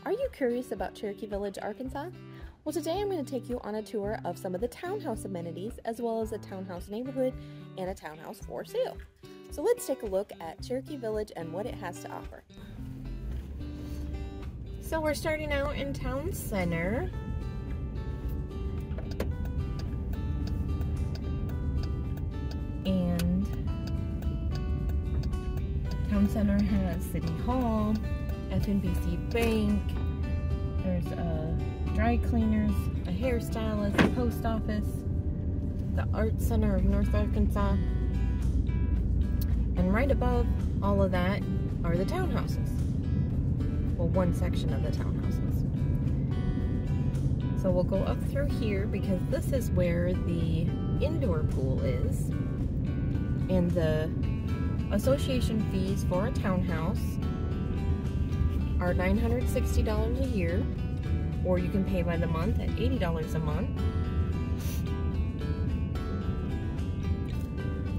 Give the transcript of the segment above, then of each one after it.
Are you curious about Cherokee Village, Arkansas? Well, today I'm going to take you on a tour of some of the townhouse amenities, as well as a townhouse neighborhood and a townhouse for sale. So let's take a look at Cherokee Village and what it has to offer. So we're starting out in Town Center. And Town Center has City Hall, FNBC Bank, there's a dry cleaners, a hairstylist, a post office, the Art Center of North Arkansas, and right above all of that are the townhouses. Well, one section of the townhouses. So we'll go up through here because this is where the indoor pool is, and the association fees for a townhouse are $960 a year, or you can pay by the month at $80 a month.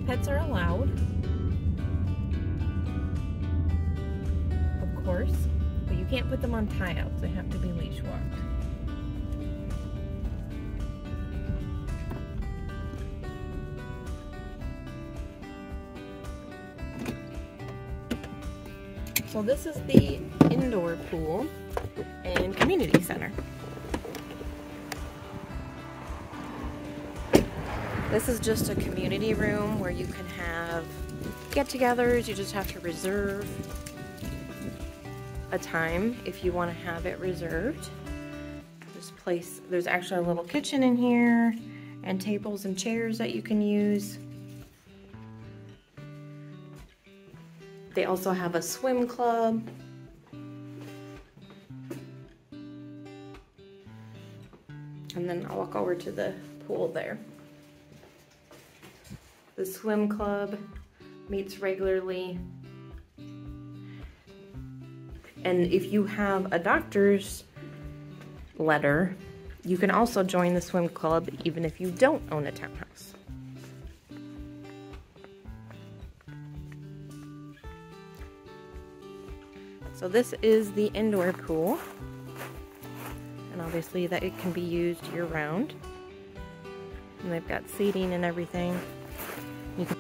Pets are allowed, of course, but you can't put them on tie-outs. They have to be leash walked. So this is the indoor pool and community center. This is just a community room where you can have get-togethers. You just have to reserve a time if you want to have it reserved. There's actually a little kitchen in here and tables and chairs that you can use. They also have a swim club. And then I'll walk over to the pool there. The swim club meets regularly. And if you have a doctor's letter, you can also join the swim club even if you don't own a townhouse. So this is the indoor pool, and obviously that it can be used year-round. And they've got seating and everything. You can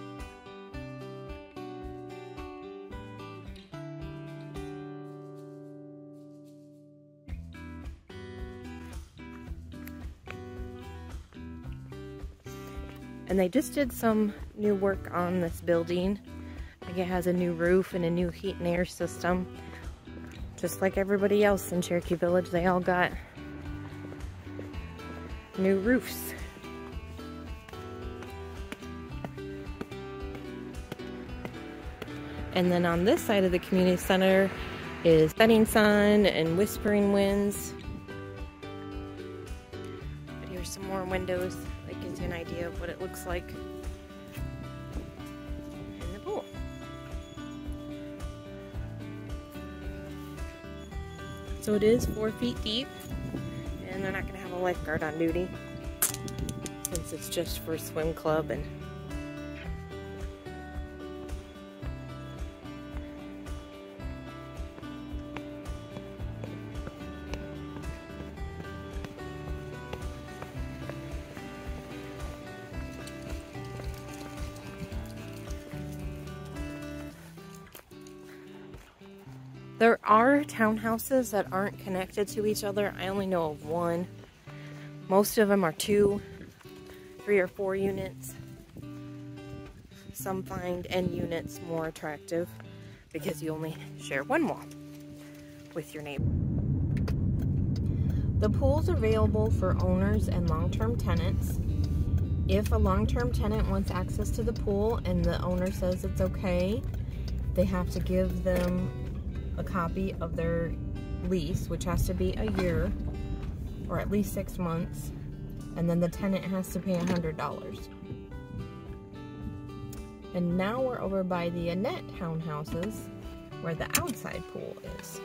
and they just did some new work on this building. I think it has a new roof and a new heat and air system. Just like everybody else in Cherokee Village, they all got new roofs. And then on this side of the community center is setting sun and whispering winds. But here's some more windows that gives you an idea of what it looks like in the pool. So it is 4 feet deep, and they're not going to have a lifeguard on duty since it's just for swim club. And there are townhouses that aren't connected to each other. I only know of one. Most of them are 2, 3, or 4 units. Some find end units more attractive because you only share one wall with your neighbor. The pool's available for owners and long-term tenants. If a long-term tenant wants access to the pool and the owner says it's okay, they have to give them a copy of their lease, which has to be a year or at least 6 months, and then the tenant has to pay $100. And now we're over by the Annette townhouses where the outside pool is.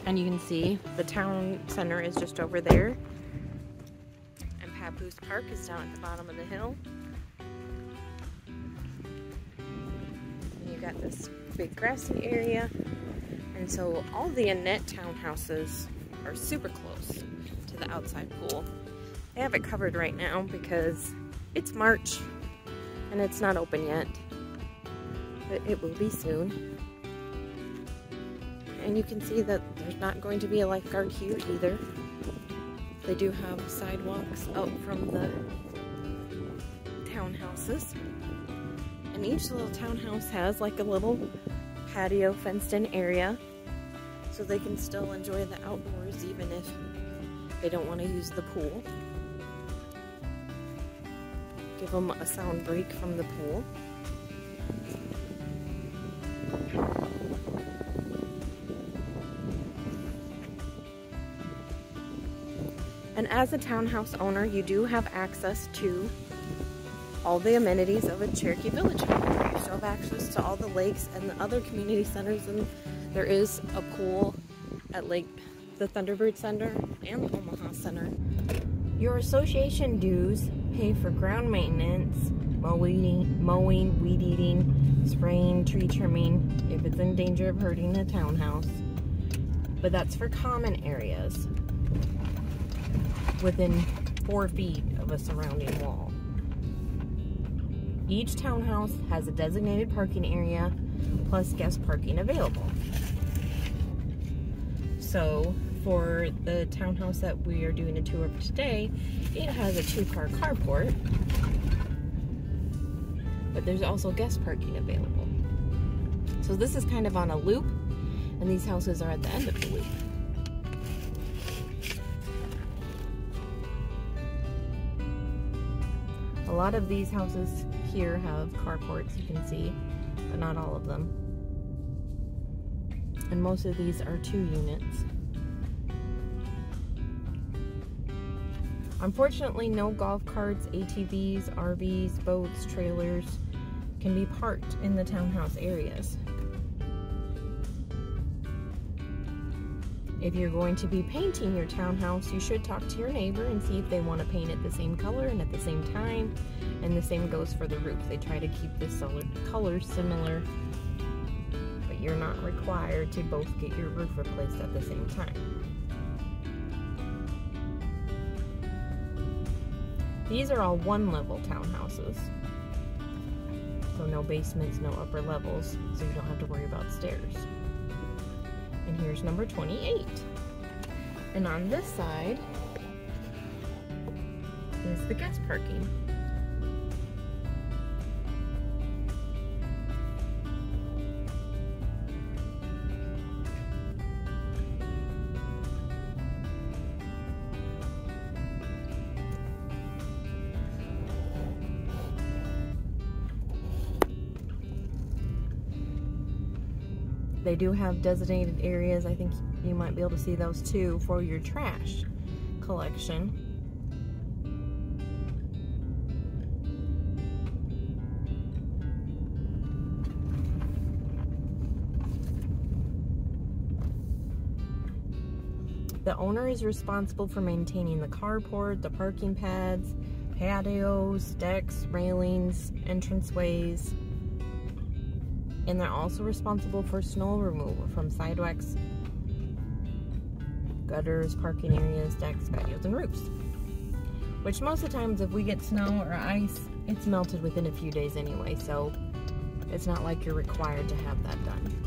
And you can see the town center is just over there, and Papoose Park is down at the bottom of the hill. got this big grassy area. And so all the Annette townhouses are super close to the outside pool. They have it covered right now because it's March and it's not open yet, but it will be soon. And you can see that there's not going to be a lifeguard here either. They do have sidewalks out from the townhouses. And each little townhouse has like a little patio fenced in area so they can still enjoy the outdoors even if they don't want to use the pool. Give them a sound break from the pool. And as a townhouse owner, you do have access to all the amenities of a Cherokee Village home. You still have access to all the lakes and the other community centers, and there is a pool at the Thunderbird Center and the Omaha Center. Your association dues pay for ground maintenance, mowing, weed eating, spraying, tree trimming, if it's in danger of hurting the townhouse. But that's for common areas within 4 feet of a surrounding wall. Each townhouse has a designated parking area plus guest parking available. So for the townhouse that we are doing a tour of today, it has a 2-car carport, but there's also guest parking available. So this is kind of on a loop, and these houses are at the end of the loop. A lot of these houses here have carports, you can see, but not all of them. And most of these are 2 units. Unfortunately, no golf carts, ATVs, RVs, boats, trailers can be parked in the townhouse areas. If you're going to be painting your townhouse, you should talk to your neighbor and see if they want to paint it the same color and at the same time. And the same goes for the roof. They try to keep the colors similar, but you're not required to both get your roof replaced at the same time. These are all 1-level townhouses. So no basements, no upper levels, so you don't have to worry about stairs. And here's number 28. And on this side is the guest parking. They do have designated areas, I think you might be able to see those too, for your trash collection. The owner is responsible for maintaining the carport, the parking pads, patios, decks, railings, entranceways. And they're also responsible for snow removal from sidewalks, gutters, parking areas, decks, patios, and roofs. Which most of the times if we get snow or ice, it's melted within a few days anyway, so it's not like you're required to have that done.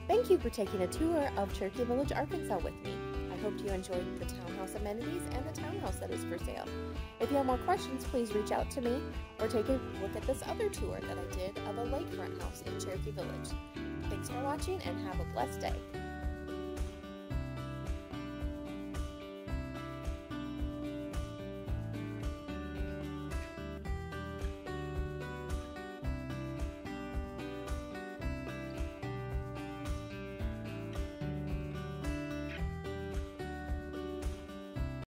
Thank you for taking a tour of Cherokee Village, Arkansas with me. I hope you enjoyed the townhouse amenities and the townhouse that is for sale. If you have more questions, please reach out to me or take a look at this other tour that I did of a lakefront house in Cherokee Village. Thanks for watching and have a blessed day.